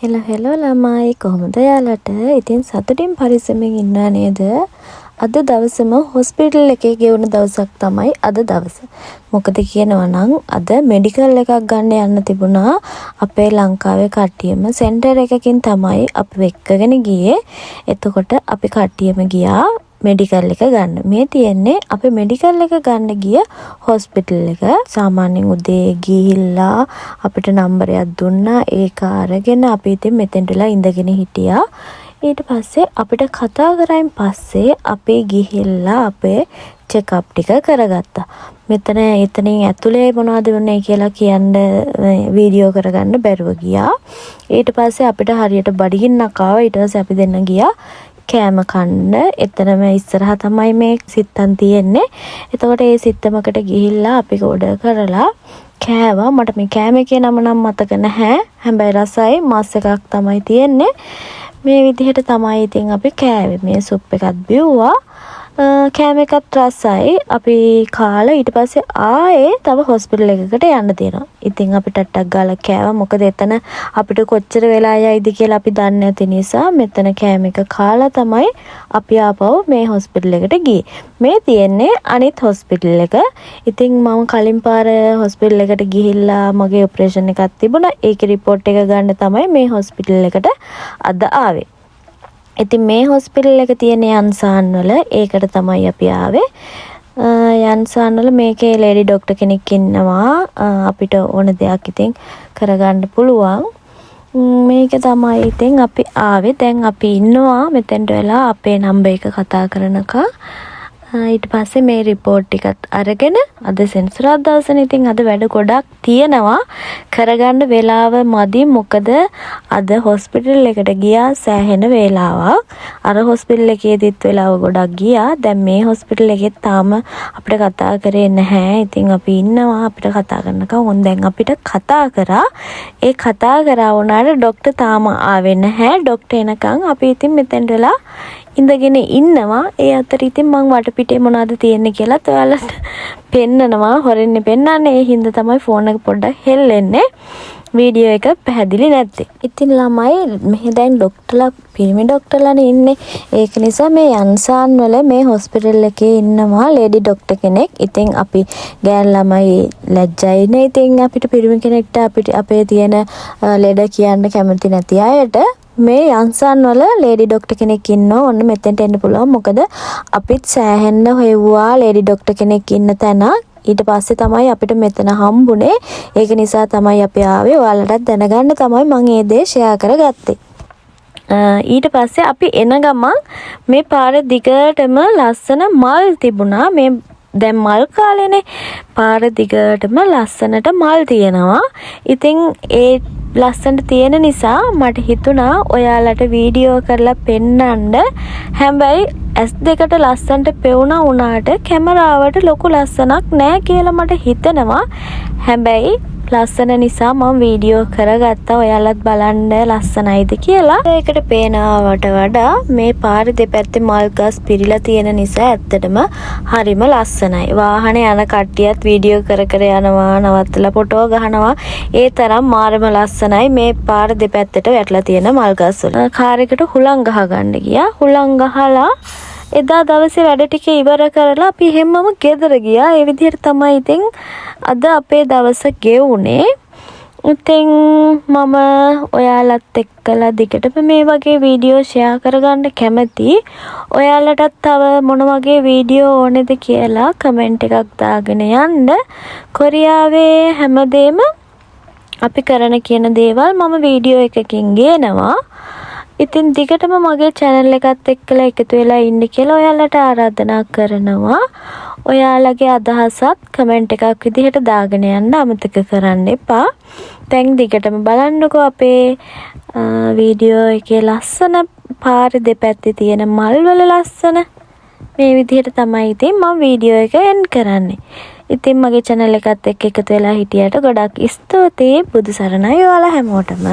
Hello ළමයි කොහොමද යාලට? ඉතින් සතුටින් පරිස්සමෙන් ඉන්නා නේද? අද දවසම හොස්පිටල් එකේ ගෙවුණු දවසක් තමයි අද දවස. මොකද කියනවා නම් අද මෙඩිකල් එකක් ගන්න යන්න තිබුණා. අපේ ලංකාවේ කට්ටියම සෙන්ටර් එකකින් තමයි අපි එක්කගෙන ගියේ. එතකොට අපි කට්ටියම ගියා මෙඩිකල් එක ගන්න. මේ තියෙන්නේ අපි මෙඩිකල් එක ගන්න ගිය හොස්පිටල් එක. සාමාන්‍යයෙන් උදේ ගිහිල්ලා අපිට නම්බරයක් දුන්නා. ඒක අරගෙන අපි ඉතින් මෙතෙන්ටලා ඉඳගෙන හිටියා. ඊට පස්සේ අපිට කතා කරායින් පස්සේ අපි ගිහිල්ලා අපේ චෙක්අප් ටික කරගත්තා. එතනින් ඇතුලේ මොනවද වුනේ කියලා කියන්න වීඩියෝ කරගන්න බැරුව ගියා. ඊට පස්සේ අපිට හරියට බඩගින්නක් ආවා. ඊට පස්සේ අපි දෙන්න ගියා කෑම කන්න. එතනම ඉස්සරහා තමයි මේ සිත්තම් තියෙන්නේ. එතකොට ඒ සිත්තමකට ගිහිල්ලා අපි ඕඩර් කරලා කෑවා. මට මේ කෑම එකේ නම නම් මතක නැහැ. හැබැයි රසයි මස් එකක් තමයි තියෙන්නේ. මේ විදිහට තමයි ඉතින් අපි කෑවේ. මේ සුප් එකත් බිව්වා. කෑම එකත් රසයි. අපි කාලා ඊට පස්සේ ආයේ තව හොස්පිටල් එකකට යන්න තියෙනවා. ඉතින් අපි ටට්ටක් ගාලා කෑවා. මොකද එතන අපිට කොච්චර වෙලා යයිද කියලා අපි දන්නේ නැති නිසා මෙතන කෑම එක කාලා තමයි අපි ආපහු මේ හොස්පිටල් එකට ගියේ. මේ තියෙන්නේ අනිත් හොස්පිටල් එක. ඉතින් මම කලින් පාර හොස්පිටල් එකට ගිහිල්ලා මගේ ඔපරේෂන් එකක් තිබුණා. ඒකේ රිපෝට් එක ගන්න තමයි මේ හොස්පිටල් එකට අද ආවේ. ඉතින් මේ හොස්පිටල් එක තියෙන යන්සාන් වල ඒකට තමයි අපි ආවේ. යන්සාන් වල මේකේ ලේඩි ડોක්ටර් කෙනෙක් ඉන්නවා. අපිට ඕන දෙයක් ඉතින් කරගන්න පුළුවන්. මේක තමයි ඉතින් අපි ආවේ. දැන් අපි ඉන්නවා මෙතෙන්ට වෙලා අපේ නම්බර් එක කතා කරනකම්. ඊට පස්සේ මේ රිපෝට් ටිකත් අරගෙන අද සෙන්සුරාදා දවසනේ. ඉතින් අද වැඩ ගොඩක් තියෙනවා. කරගන්න වෙලාව මදි. මොකද අද හොස්පිටල් එකට ගියා සෑහෙන වේලාවක්. අර හොස්පිටල් එකේදීත් වෙලාව ගොඩක් ගියා. දැන් මේ හොස්පිටල් එකෙත් තාම අපිට කතා කරේ නැහැ. ඉතින් අපි ඉන්නවා අපිට කතා කරනකම්. දැන් අපිට කතා කරා. ඒ කතා කරා වුණාට ડોක්ටර් තාම ආවේ නැහැ. ડોක්ටර් එනකම් අපි ඉතින් මෙතෙන්ට වෙලා ඉඳගෙන ඉන්නවා. ඒ අතර ඉතින් මම වටපිටේ මොනවද තියෙන්නේ කියලා ඔයාලට පෙන්නනවා. හොරෙන්නේ පෙන්නන්නේ. ඒ හින්දා තමයි ෆෝන් එක පොඩ්ඩක් හෙල්ලෙන්නේ. වීඩියෝ එක පැහැදිලි නැත්තේ. ඉතින් ළමයි මෙහෙ දැන් ડોක්ටර්ලා පිරිමි ડોක්ටර්ලානේ ඉන්නේ. ඒක නිසා මේ යන්සාන් වල මේ හොස්පිටල් එකේ ඉන්නවා ලේඩි ડોක්ටර් කෙනෙක්. ඉතින් අපි ගෑන් ළමයි ලැජ්ජයිනේ. ඉතින් අපිට පිරිමි කෙනෙක්ට අපේ තියෙන ලෙඩ කියන්න කැමති නැති අයට මේ යන්සාන් වල ලේඩි ડોක්ටර් කෙනෙක් ඉන්නවා. ඔන්න මෙතෙන්ට එන්න පුළුවන්. මොකද අපිත් සෑහෙන්න හොයුවා ලේඩි ડોක්ටර් කෙනෙක් ඉන්න තැන. ඊට පස්සේ තමයි අපිට මෙතන හම්බුනේ. ඒක නිසා තමයි අපි ආවේ. ඔයාලටත් දැනගන්න තමයි මම මේ දේ ෂෙයා කරගත්තේ. ඊට පස්සේ අපි එන ගමන් මේ පාර දිගටම ලස්සන මල් තිබුණා. මේ දැන් මල් කාලේනේ. පාර දිගටම ලස්සනට මල් තියෙනවා. ඉතින් ඒ ලස්සනට තියෙන නිසා මට හිතුණා ඔයාලට වීඩියෝ කරලා පෙන්නන්න. හැබැයි S2ට ලස්සනට පෙවුණා වුණාට කැමරාවට ලොකු ලස්සනක් නැහැ කියලා මට හිතෙනවා. හැබැයි ලස්සන නිසා මම වීඩියෝ කරගත්තා. ඔයාලත් බලන්න ලස්සනයිද කියලා. ඒකට පේනවට වඩා මේ පාර දෙපැත්තේ මල් ගස් පිරීලා තියෙන නිසා ඇත්තටම හරිම ලස්සනයි. වාහනේ යන කට්ටියත් වීඩියෝ කර යනවා, නවත්තලා ෆොටෝ ගහනවා. ඒ තරම් මාරම ලස්සනයි මේ පාර දෙපැත්තට වැටලා තියෙන මල් ගස් වල. කාර් එකට හුලං ගහ ගන්න ගියා. හුලං ගහලා එදා දවසේ වැඩ ටික ඉවර කරලා අපි හැමෝම ගෙදර ගියා. ඒ විදිහට තමයි ඉතින් අද අපේ දවස ගෙවුනේ. ඉතින් මම ඔයාලත් එක්කලා දිගටම මේ වගේ වීඩියෝ ෂෙයා කරගන්න කැමතියි. ඔයාලටත් තව මොන වගේ වීඩියෝ ඕනේද කියලා කමෙන්ට් එකක් දාගෙන යන්න. කොරියාවේ හැමදේම අපි කරන කියන දේවල් මම වීඩියෝ එකකින් ගේනවා. ඉතින් දිගටම මගේ channel එකත් එක්කලා එකතු වෙලා ඉන්න කියලා ඔයාලට ආරාධනා කරනවා. ඔයාලගේ අදහසත් කමෙන්ට් එකක් විදිහට දාගෙන යන්න අමතක කරන්න එපා. දැන් දිගටම බලන්නකෝ අපේ වීඩියෝ එකේ ලස්සන පාර දෙපැත්තේ තියෙන මල් වල ලස්සන. මේ විදිහට තමයි ඉතින් මම වීඩියෝ එක එන්ඩ් කරන්නේ. ඉතින් මගේ channel එකත් එක්ක එකතු වෙලා හිටියට ගොඩක් ස්තුතියි. බුදු සරණයි ඔයාලා හැමෝටම.